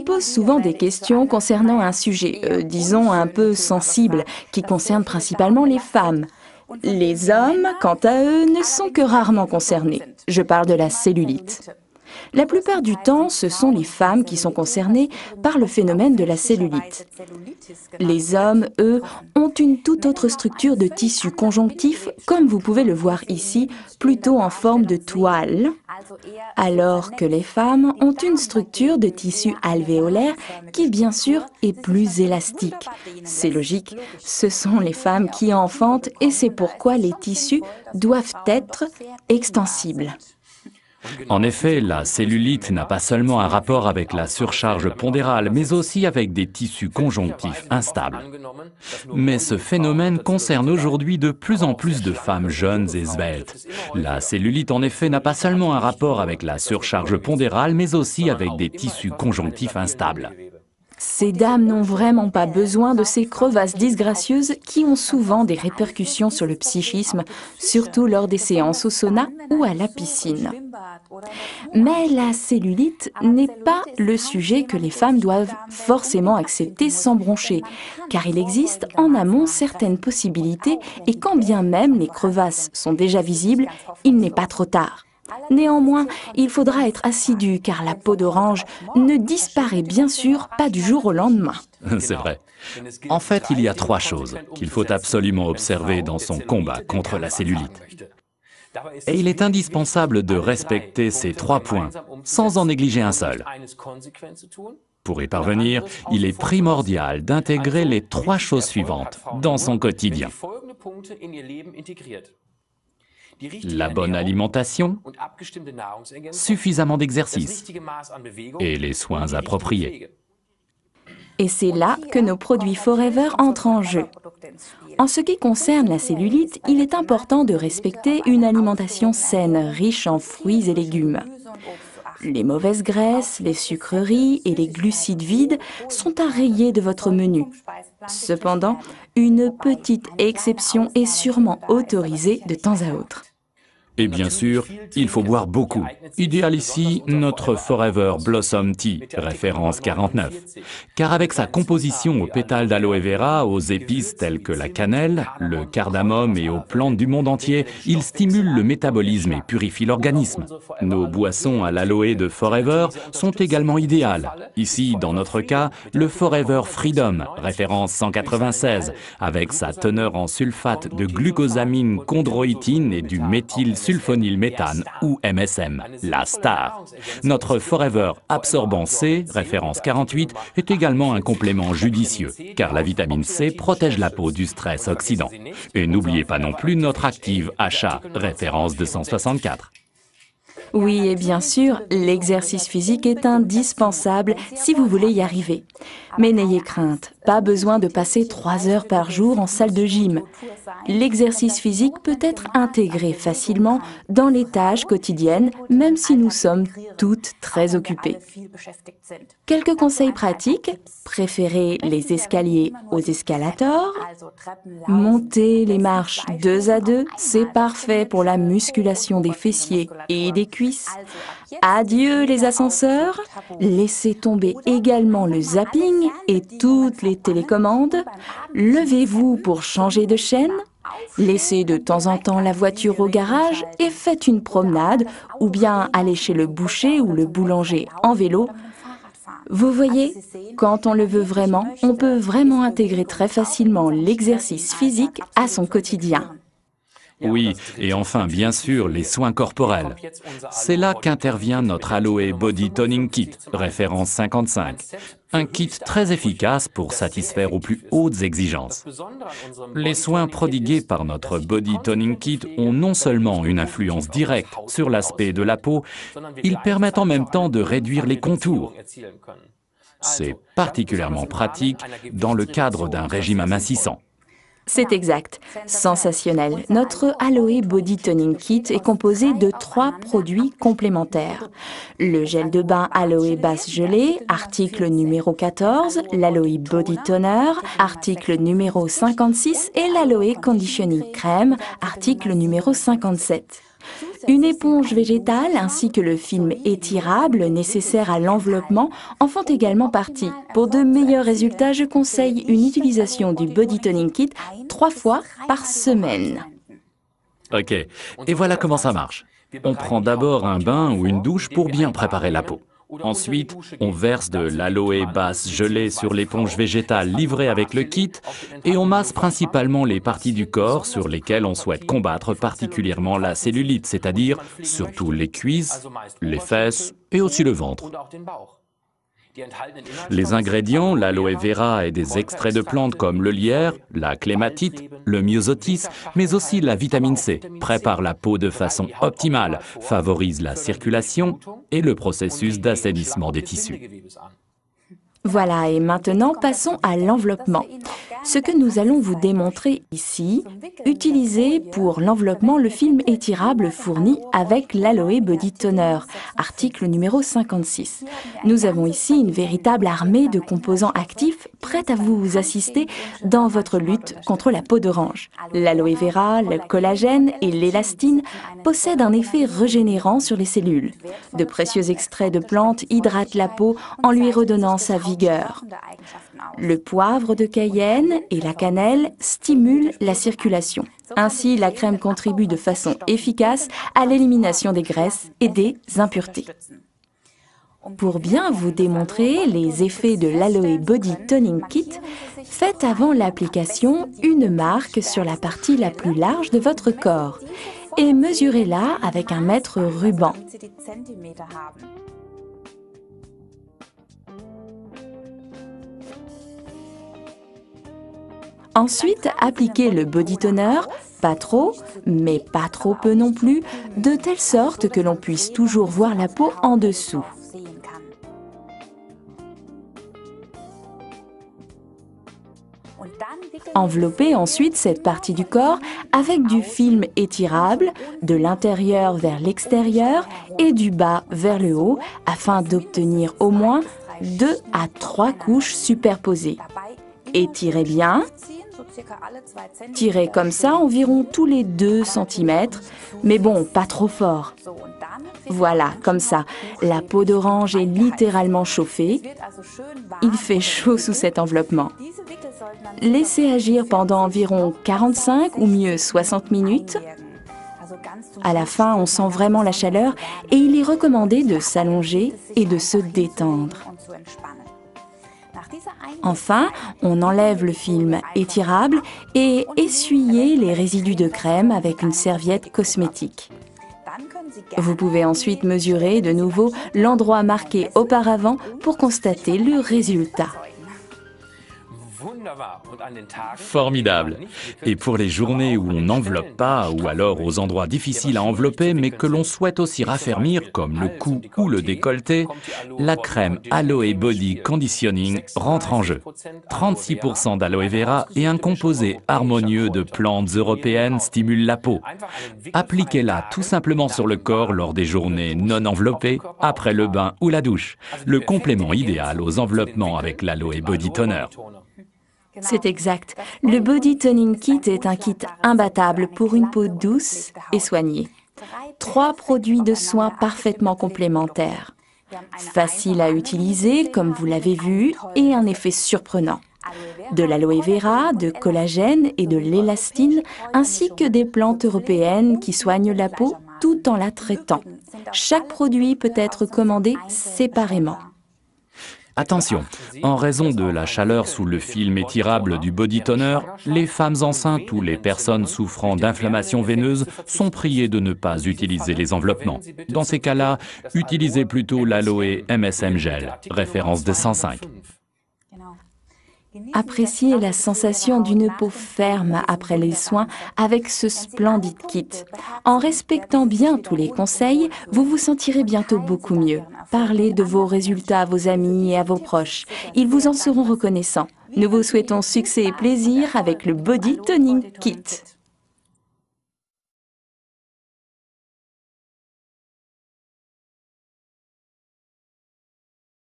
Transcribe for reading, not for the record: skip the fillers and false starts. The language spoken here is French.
pose souvent des questions concernant un sujet, disons un peu sensible, qui concerne principalement les femmes. Les hommes, quant à eux, ne sont que rarement concernés. Je parle de la cellulite. La plupart du temps, ce sont les femmes qui sont concernées par le phénomène de la cellulite. Les hommes, eux, ont une toute autre structure de tissu conjonctif, comme vous pouvez le voir ici, plutôt en forme de toile, alors que les femmes ont une structure de tissu alvéolaire qui, bien sûr, est plus élastique. C'est logique, ce sont les femmes qui enfantent et c'est pourquoi les tissus doivent être extensibles. En effet, la cellulite n'a pas seulement un rapport avec la surcharge pondérale, mais aussi avec des tissus conjonctifs instables. Mais ce phénomène concerne aujourd'hui de plus en plus de femmes jeunes et sveltes. La cellulite, en effet, n'a pas seulement un rapport avec la surcharge pondérale, mais aussi avec des tissus conjonctifs instables. Ces dames n'ont vraiment pas besoin de ces crevasses disgracieuses qui ont souvent des répercussions sur le psychisme, surtout lors des séances au sauna ou à la piscine. Mais la cellulite n'est pas le sujet que les femmes doivent forcément accepter sans broncher, car il existe en amont certaines possibilités et quand bien même les crevasses sont déjà visibles, il n'est pas trop tard. Néanmoins, il faudra être assidu car la peau d'orange ne disparaît bien sûr pas du jour au lendemain. C'est vrai. En fait, il y a 3 choses qu'il faut absolument observer dans son combat contre la cellulite. Et il est indispensable de respecter ces 3 points, sans en négliger un seul. Pour y parvenir, il est primordial d'intégrer les 3 choses suivantes dans son quotidien. La bonne alimentation, suffisamment d'exercice et les soins appropriés. Et c'est là que nos produits Forever entrent en jeu. En ce qui concerne la cellulite, il est important de respecter une alimentation saine, riche en fruits et légumes. Les mauvaises graisses, les sucreries et les glucides vides sont à rayer de votre menu. Cependant, une petite exception est sûrement autorisée de temps à autre. Et bien sûr, il faut boire beaucoup. Idéal ici, notre Forever Blossom Tea, référence 49. Car avec sa composition aux pétales d'aloe vera, aux épices telles que la cannelle, le cardamome et aux plantes du monde entier, il stimule le métabolisme et purifie l'organisme. Nos boissons à l'aloe de Forever sont également idéales. Ici, dans notre cas, le Forever Freedom, référence 196, avec sa teneur en sulfate de glucosamine chondroïtine et du méthylsulfonylméthane ou MSM, la star. Notre Forever Absorbant C, référence 48, est également un complément judicieux, car la vitamine C protège la peau du stress oxydant. Et n'oubliez pas non plus notre Active Achat, référence 264. Oui, et bien sûr, l'exercice physique est indispensable si vous voulez y arriver. Mais n'ayez crainte, pas besoin de passer 3 heures par jour en salle de gym. L'exercice physique peut être intégré facilement dans les tâches quotidiennes, même si nous sommes toutes très occupées. Quelques conseils pratiques: préférez les escaliers aux escalators. Montez les marches 2 à 2, c'est parfait pour la musculation des fessiers et des cuisses. Adieu les ascenseurs. Laissez tomber également le zapping et toutes les télécommandes. Levez-vous pour changer de chaîne. Laissez de temps en temps la voiture au garage et faites une promenade ou bien allez chez le boucher ou le boulanger en vélo. Vous voyez, quand on le veut vraiment, on peut vraiment intégrer très facilement l'exercice physique à son quotidien. Oui, et enfin, bien sûr, les soins corporels. C'est là qu'intervient notre Aloe Body Toning Kit, référence 55. Un kit très efficace pour satisfaire aux plus hautes exigences. Les soins prodigués par notre Body Toning Kit ont non seulement une influence directe sur l'aspect de la peau, ils permettent en même temps de réduire les contours. C'est particulièrement pratique dans le cadre d'un régime amincissant. C'est exact, sensationnel. Notre Aloe Body Toning Kit est composé de 3 produits complémentaires. Le gel de bain Aloe Base Gelée, article numéro 14, l'Aloe Body Toner, article numéro 56 et l'Aloe Conditioning Crème, article numéro 57. Une éponge végétale ainsi que le film étirable nécessaire à l'enveloppement en font également partie. Pour de meilleurs résultats, je conseille une utilisation du Body Toning Kit 3 fois par semaine. Ok, et voilà comment ça marche. On prend d'abord un bain ou une douche pour bien préparer la peau. Ensuite, on verse de l'aloe basse gelée sur l'éponge végétale livrée avec le kit et on masse principalement les parties du corps sur lesquelles on souhaite combattre particulièrement la cellulite, c'est-à-dire surtout les cuisses, les fesses et aussi le ventre. Les ingrédients, l'aloe vera et des extraits de plantes comme le lierre, la clématite, le myosotis, mais aussi la vitamine C, préparent la peau de façon optimale, favorisent la circulation et le processus d'assainissement des tissus. Voilà, et maintenant passons à l'enveloppement. Ce que nous allons vous démontrer ici, utilisez pour l'enveloppement le film étirable fourni avec l'Aloe Body Toner, article numéro 56. Nous avons ici une véritable armée de composants actifs prêts à vous assister dans votre lutte contre la peau d'orange. L'aloe vera, le collagène et l'élastine possèdent un effet régénérant sur les cellules. De précieux extraits de plantes hydratent la peau en lui redonnant sa vigueur. Le poivre de Cayenne et la cannelle stimulent la circulation. Ainsi, la crème contribue de façon efficace à l'élimination des graisses et des impuretés. Pour bien vous démontrer les effets de l'Aloe Body Toning Kit, faites avant l'application une marque sur la partie la plus large de votre corps et mesurez-la avec un mètre ruban. Ensuite, appliquez le body toner, pas trop, mais pas trop peu non plus, de telle sorte que l'on puisse toujours voir la peau en dessous. Enveloppez ensuite cette partie du corps avec du film étirable, de l'intérieur vers l'extérieur et du bas vers le haut afin d'obtenir au moins 2 à 3 couches superposées. Étirez bien. Tirez comme ça environ tous les 2 cm, mais bon, pas trop fort. Voilà, comme ça. La peau d'orange est littéralement chauffée. Il fait chaud sous cet enveloppement. Laissez agir pendant environ 45 ou mieux 60 minutes. À la fin, on sent vraiment la chaleur et il est recommandé de s'allonger et de se détendre. Enfin, on enlève le film étirable et essuyez les résidus de crème avec une serviette cosmétique. Vous pouvez ensuite mesurer de nouveau l'endroit marqué auparavant pour constater le résultat. Formidable. Et pour les journées où on n'enveloppe pas, ou alors aux endroits difficiles à envelopper, mais que l'on souhaite aussi raffermir, comme le cou ou le décolleté, la crème Aloe Body Conditioning rentre en jeu. 36% d'aloe vera et un composé harmonieux de plantes européennes stimule la peau. Appliquez-la tout simplement sur le corps lors des journées non enveloppées, après le bain ou la douche. Le complément idéal aux enveloppements avec l'Aloe Body Toner. C'est exact. Le Body Toning Kit est un kit imbattable pour une peau douce et soignée. 3 produits de soins parfaitement complémentaires. Facile à utiliser, comme vous l'avez vu, et un effet surprenant. De l'aloe vera, de collagène et de l'élastine, ainsi que des plantes européennes qui soignent la peau tout en la traitant. Chaque produit peut être commandé séparément. Attention, en raison de la chaleur sous le film étirable du body toner, les femmes enceintes ou les personnes souffrant d'inflammation veineuse sont priées de ne pas utiliser les enveloppements. Dans ces cas-là, utilisez plutôt l'Aloe MSM Gel, référence de 105. Appréciez la sensation d'une peau ferme après les soins avec ce splendide kit. En respectant bien tous les conseils, vous vous sentirez bientôt beaucoup mieux. Parlez de vos résultats à vos amis et à vos proches. Ils vous en seront reconnaissants. Nous vous souhaitons succès et plaisir avec le Body Toning Kit.